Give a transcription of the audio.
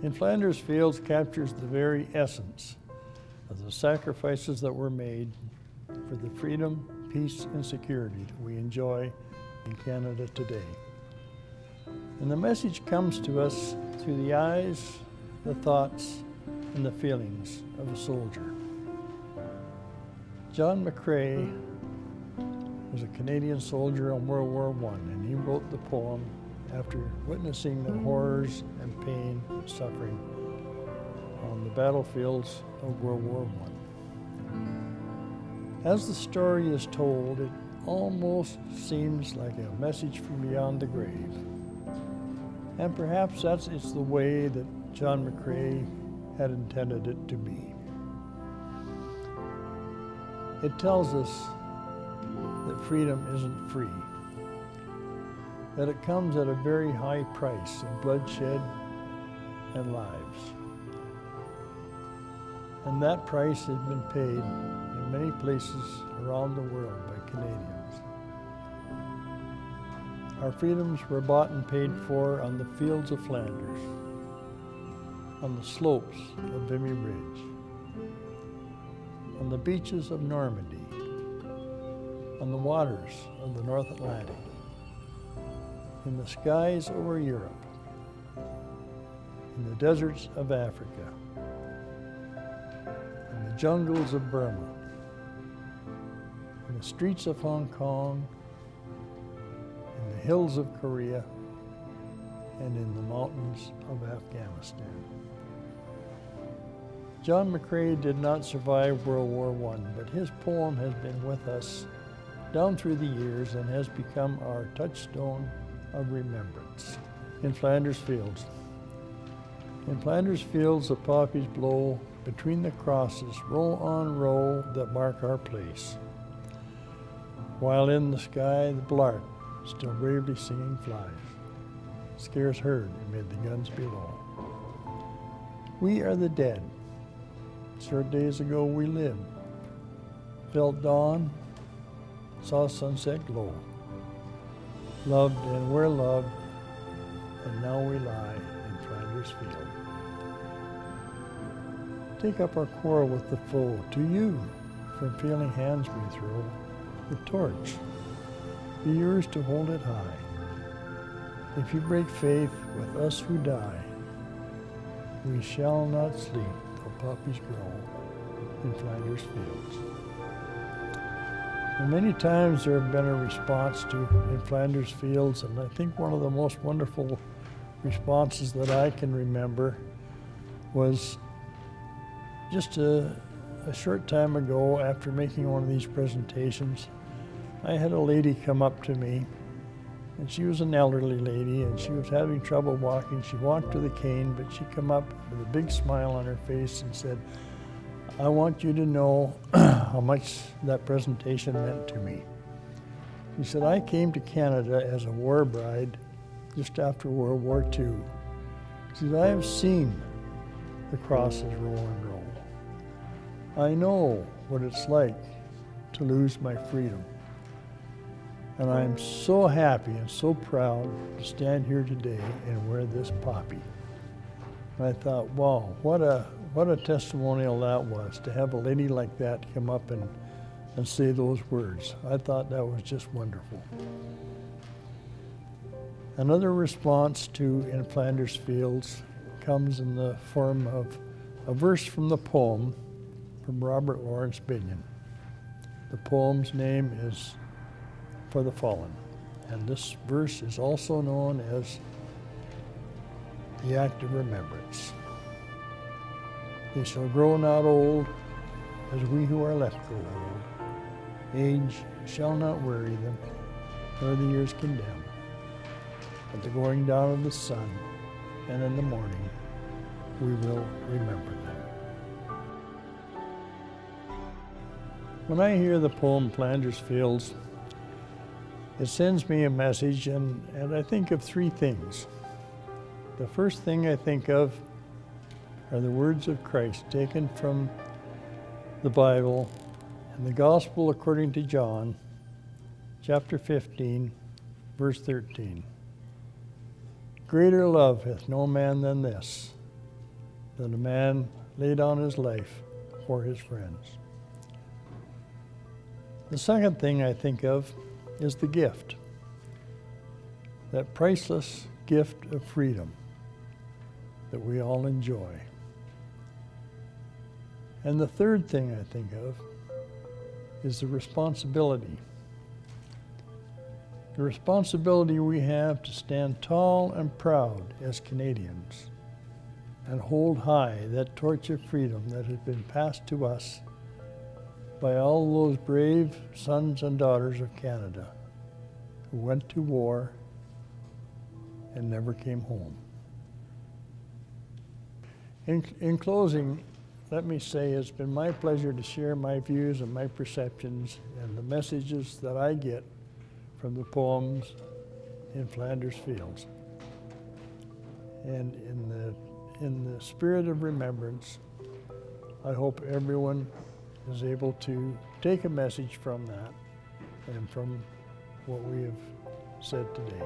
In Flanders Fields captures the very essence of the sacrifices that were made for the freedom, peace, and security that we enjoy in Canada today. And the message comes to us through the eyes, the thoughts, and the feelings of a soldier. John McCrae was a Canadian soldier in World War I, and he wrote the poem after witnessing the horrors and pain and suffering on the battlefields of World War I. As the story is told, it almost seems like a message from beyond the grave. And perhaps it's the way that John McCrae had intended it to be. It tells us that freedom isn't free, that it comes at a very high price of bloodshed and lives. And that price has been paid in many places around the world by Canadians. Our freedoms were bought and paid for on the fields of Flanders, on the slopes of Vimy Ridge, on the beaches of Normandy, on the waters of the North Atlantic, in the skies over Europe, in the deserts of Africa, in the jungles of Burma, in the streets of Hong Kong, in the hills of Korea, and in the mountains of Afghanistan. John McCrae did not survive World War I, but his poem has been with us down through the years and has become our touchstone of remembrance. In Flanders Fields. In Flanders Fields, the poppies blow between the crosses, row on row that mark our place, while in the sky the blark, still bravely singing, flies, scarce heard amid the guns below. We are the dead. Short days ago we lived, felt dawn, saw sunset glow, loved and were loved, and now we lie in Flanders Field. Take up our quarrel with the foe, to you, from feeling hands we throw, the torch, be yours to hold it high. If you break faith with us who die, we shall not sleep till poppies grow in Flanders Fields. And many times there have been a response to in Flanders Fields, and I think one of the most wonderful responses that I can remember was just a short time ago after making one of these presentations. I had a lady come up to me, and she was an elderly lady, and she was having trouble walking. She walked with a cane, but she come up with a big smile on her face and said, "I want you to know how much that presentation meant to me." She said, "I came to Canada as a war bride just after World War II. She said, I have seen the crosses row and row. I know what it's like to lose my freedom. And I'm so happy and so proud to stand here today and wear this poppy." And I thought, wow, what a testimonial that was, to have a lady like that come up and say those words. I thought that was just wonderful. Another response to In Flanders Fields comes in the form of a verse from the poem from Robert Lawrence Binion. The poem's name is For the Fallen, and this verse is also known as the Act of Remembrance. They shall grow not old as we who are left grow old. Age shall not weary them, nor the years condemn. At the going down of the sun and in the morning, we will remember them. When I hear the poem Flanders Fields, it sends me a message, and I think of three things. The first thing I think of are the words of Christ taken from the Bible in the Gospel according to John, chapter 15, verse 13. Greater love hath no man than this, that a man laid down his life for his friends. The second thing I think of is the gift, that priceless gift of freedom that we all enjoy. And the third thing I think of is the responsibility. The responsibility we have to stand tall and proud as Canadians and hold high that torch of freedom that has been passed to us by all those brave sons and daughters of Canada who went to war and never came home. In closing, let me say it's been my pleasure to share my views and my perceptions and the messages that I get from the poems in Flanders Fields. And in the spirit of remembrance, I hope everyone is able to take a message from that and from what we have said today.